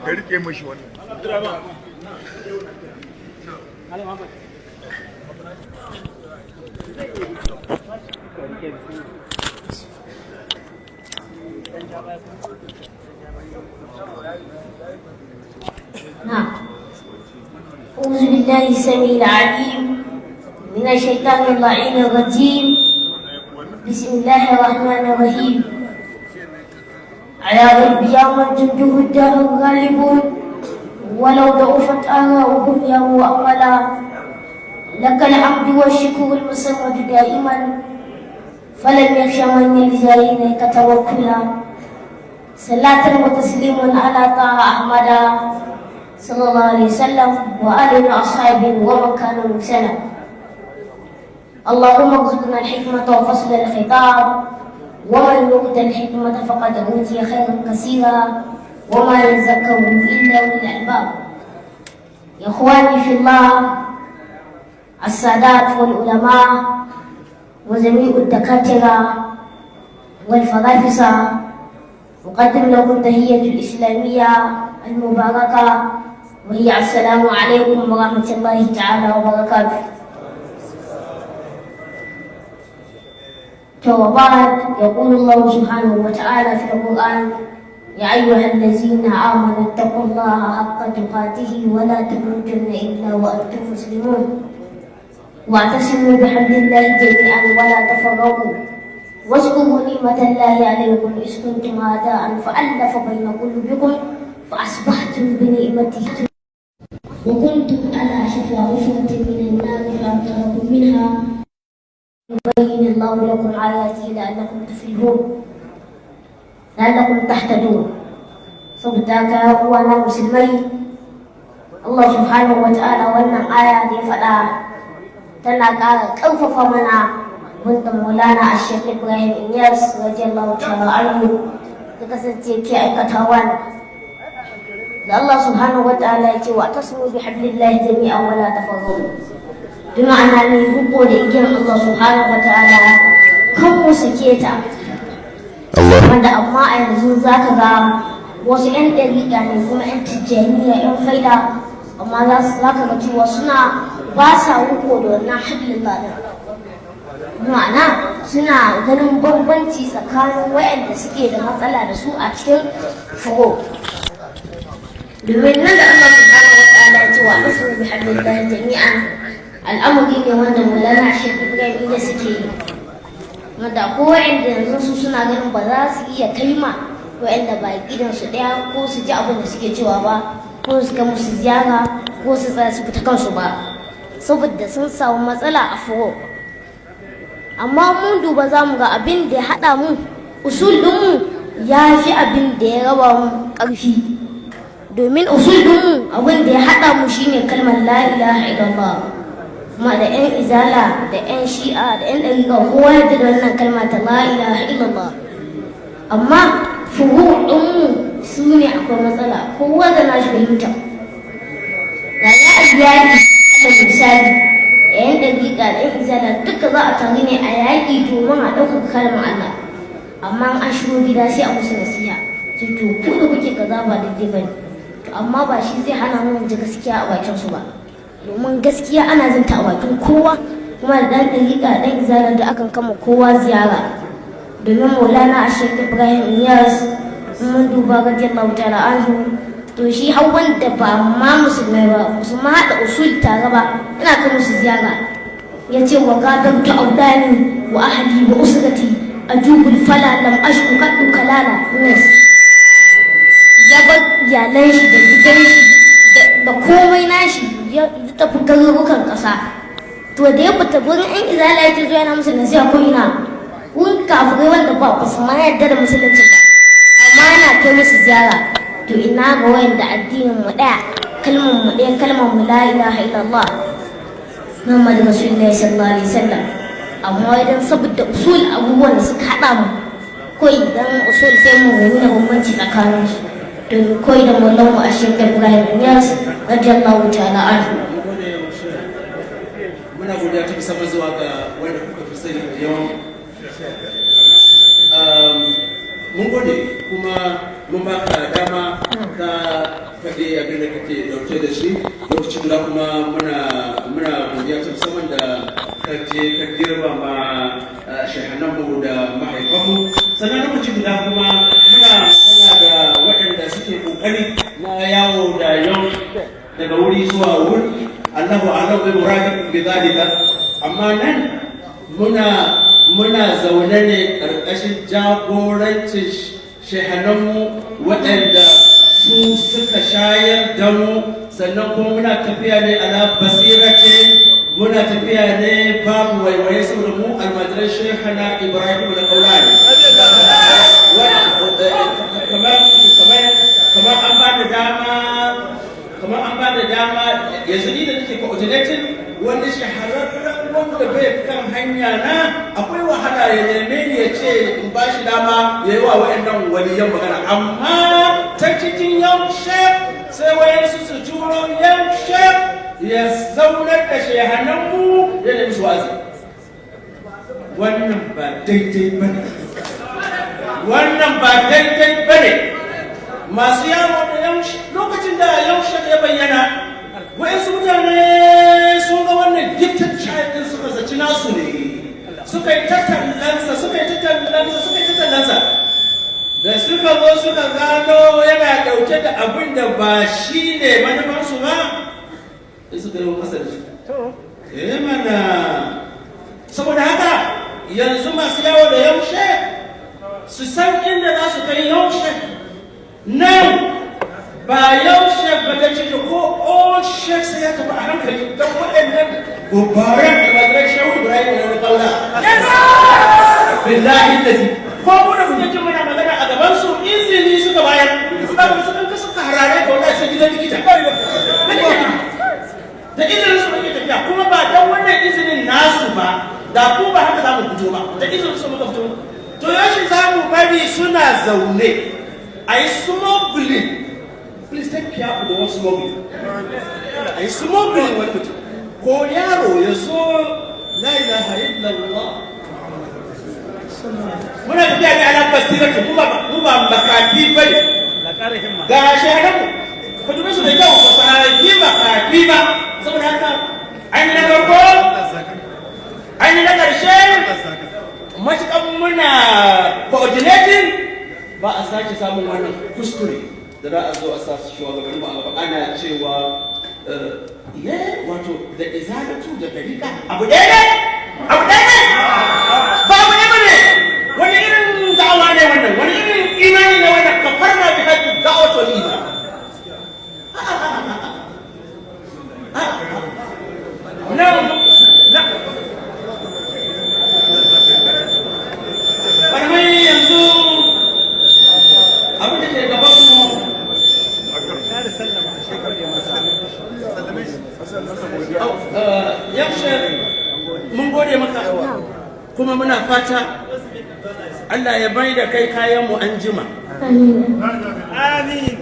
ka rike mashi wannan. نعم. أعوذ بالله السميع العليم من الشيطان اللعين الرجيم. بسم الله الرحمن الرحيم. على ربي يوم جنده الدار الغالبون ولو ضعفت آراؤهم يا مؤملا لك الحمد والشكر المسرد دائما فلم يخش من يلجأ إليك توكلا صلاة وتسليم على طه أحمد صلى الله عليه وسلم وآله وأصحابه ومن كان مرسلا. اللهم ارزقنا الحكمة وفصل الخطاب ومن يؤت الحكمة فقد أوتي خيرا كثيرا وما يذكر إلا أولي الألباب. يا إخواني في الله السادات والعلماء وجميع الدكاترة والفلاسفة أقدم لكم تحية الإسلامية المباركة وهي السلام عليكم ورحمة الله تعالى وبركاته. وبعد يقول الله سبحانه وتعالى في القرآن يا أيها الذين آمنوا اتقوا الله حق تقاته ولا تموتن إلا وأنتم مسلمون واعتصموا بحبل الله جميعا ولا تفرقوا واذكروا نعمة الله عليكم إذ كنتم أعداء فألف بين قلوبكم فأصبحتم بنعمته وكنتم على شفا حفرة من النار فأنقذكم منها يبين الله لكم آياته لعلكم تفلحون لعلكم تهتدون. saboda haka uwana musulmai Allah subhanahu wa ta'ala wannan aya da ya faɗa tana ƙara ƙarfafa mana wanda Maulana Sheikh Ibrahim Inyas radiyallahu ta'ala anhu ya kasance ke aikatawa da Allah subhanahu wa ta'ala ya ce wa tasmu bi hablillahi jami'an wa la tafarraqu. Bima ana ne rubo da igiyar Allah subhanahu wa ta'ala kan mu sake ta. Wanda amma a yanzu zaka ga wasu 'yan ɗariƙa ne kuma 'yan tijjaniya 'yan faida amma za ka ga cewa suna ba sa ruko da wannan hablillah din. Ma'ana suna ganin bambanci tsakanin waɗanda suke da matsala da su a cikin furo. Domin nan da Allah subhanahu wa ta'ala ya ce wa tasmu bi hablillah jami'an al'amari ne wanda Maulana Sheikh Ibrahim da suke yi. Wanda ko waɗanda yanzu su suna ganin ba za su iya kalma waɗanda ba gidansu ɗaya ko su ji abin da suke cewa ba ko su ga musu ziyara ko su tsaya su fita kansu ba saboda sun samu matsala a furo. Amma mun duba za mu ga abin da ya haɗa mu usul ɗinmu ya fi abin da ya raba mu ƙarfi. Domin usul ɗinmu abin da ya haɗa mu shine kalmar la ilaha illallah. Kuma da 'yan izala da 'yan shi'a da 'yan ɗariƙa kowa yadda da wannan kalma ta la ilaha illallah. Amma furu ɗinmu su ne akwai matsala kowa da nashi fahimta. Da za a yaƙi da misali da 'yan ɗariƙa da 'yan izala duka za a taru ne a yaƙi domin a ɗaukaka kalmar Allah. Amma an shigo gida sai a musu nasiha sai to ku da kuke kaza ba daidai ba ne. Amma ba shi zai hana mu ji gaskiya a bakin su ba. Domin gaskiya ana jin ta a bakin kowa kuma da ɗan ɗariƙa ɗan izala da akan kama kowa ziyara. Domin Maulana Sheikh Ibrahim Inyas mun duba radiyallahu ta'ala anhu to shi har wanda ba ma musulmai ba musulma haɗa usul tare ba ina kai musu ziyara. Ya ce wa gadar ta audani wa ahli wa usrati ajubul fala lam ashku kaddu kalala. Ya bar iyalan shi da gidan shi da komai nashi ya tafi garurukan ƙasa. To da ya fita gurin 'yan izala yake zuwa yana musu nasiha ko ina kun kafirai wanda ba su ma yarda da musulunci ba amma yana kai musu ziyara. To ina ga wanda addinin mu ɗaya kalmar mu ɗaya kalmar mu la ilaha illallah Muhammadu Rasulullahi sallallahu alaihi wasallam. Amma idan saboda usul abubuwan da suka haɗa mu ko idan usul sai mu nuna bambanci tsakanin su. To koyi da Maulana mu Sheikh Ibrahim Inyas radiyallahu ta'ala anhu. Muna godiya ta musamman zuwa ga wanda kuka fi sani da yawan mun gode kuma mun baka dama ka faɗi abin da kake ɗauke da shi, lokaci guda kuma muna godiya ta musamman da kaje ka girmama shehananmu da mahaifanmu, sannan lokaci guda kuma muna magana da waɗanda suke ƙoƙari na yawo da yau daga wuri zuwa wuri. Allahu a'lam bi muradin bi zalika, amma nan muna zaune ne ƙarƙashin jagorancin shehananmu waɗanda su suka shayar da mu, sannan kuma muna tafiya ne ala basirate, muna tafiya ne babu waiwaye saboda mu almajiran shehana Ibrahim da Kaulani. kamar an ba da dama yanzu ni da nake coordinating wani shahararren wanda bai kan hanya na, akwai wahala ya neme ni ya ce in ba shi dama ya yi wa wa'annan waliyan magana, amma ta cikin yaushe sai wayansu su turo yaushe ya zaunar da shehananmu ya nemi su wazi. Wannan ba daidai ba ne, wannan ba daidai ba ne. Masu yawo da yaushe, lokacin da yaushe ya bayyana, wa'yansu mutane sun ga wannan gifted child din suka zaci nasu ne, suka yi tattallansa da suka zo suka gano yana ɗauke da abin da ba shi ne manufansu ba, sai suka yi masa da shi. Mana saboda haka yanzu masu yawo da yaushe su san inda za su kai yaushe. Nan ba yaushe ba ta ciki ko all sheksa ya tafi a hankali don waɗannan gobaran da mazarar shehu Ibrahim da wani kauna. Billahi da zai. Ko kuna kuke jin muna magana a gaban su izini suka bayar. Ba su ɗan suka harare da wani sai gidan likita. Da izinin su muke tafiya kuma ba don wannan izinin nasu ba, da ku ba haka za mu fito ba. Da izinin su muka fito. To yaushe za mu bari suna zaune. I smuggling. Please take care of the word smuggling. I smuggling wani mutum. Ko yaro ya so la ilaha illallah. Muna tafiya ne ana basiratu mu ba makafi bane. Ga shahadamu. Ku dubi su da kyau ba sahabi makafi ba. Saboda haka an yi na farko, an yi na ƙarshe. Matuƙan muna coordinating ba a sake samun wannan kuskure da za a zo a sa su shugabanni ba ana cewa wato da izalatu da dalika abu ɗaya ne ba abu ne bane. Wani irin da'awa ne wannan, wani irin imani ne wannan, kafarna bi haddi da'watul iman. Wani yanzu abin da ke gaban mu yaushe mun gode maka kuma muna fata Allah ya bai da kai kayan mu an jima. Amin.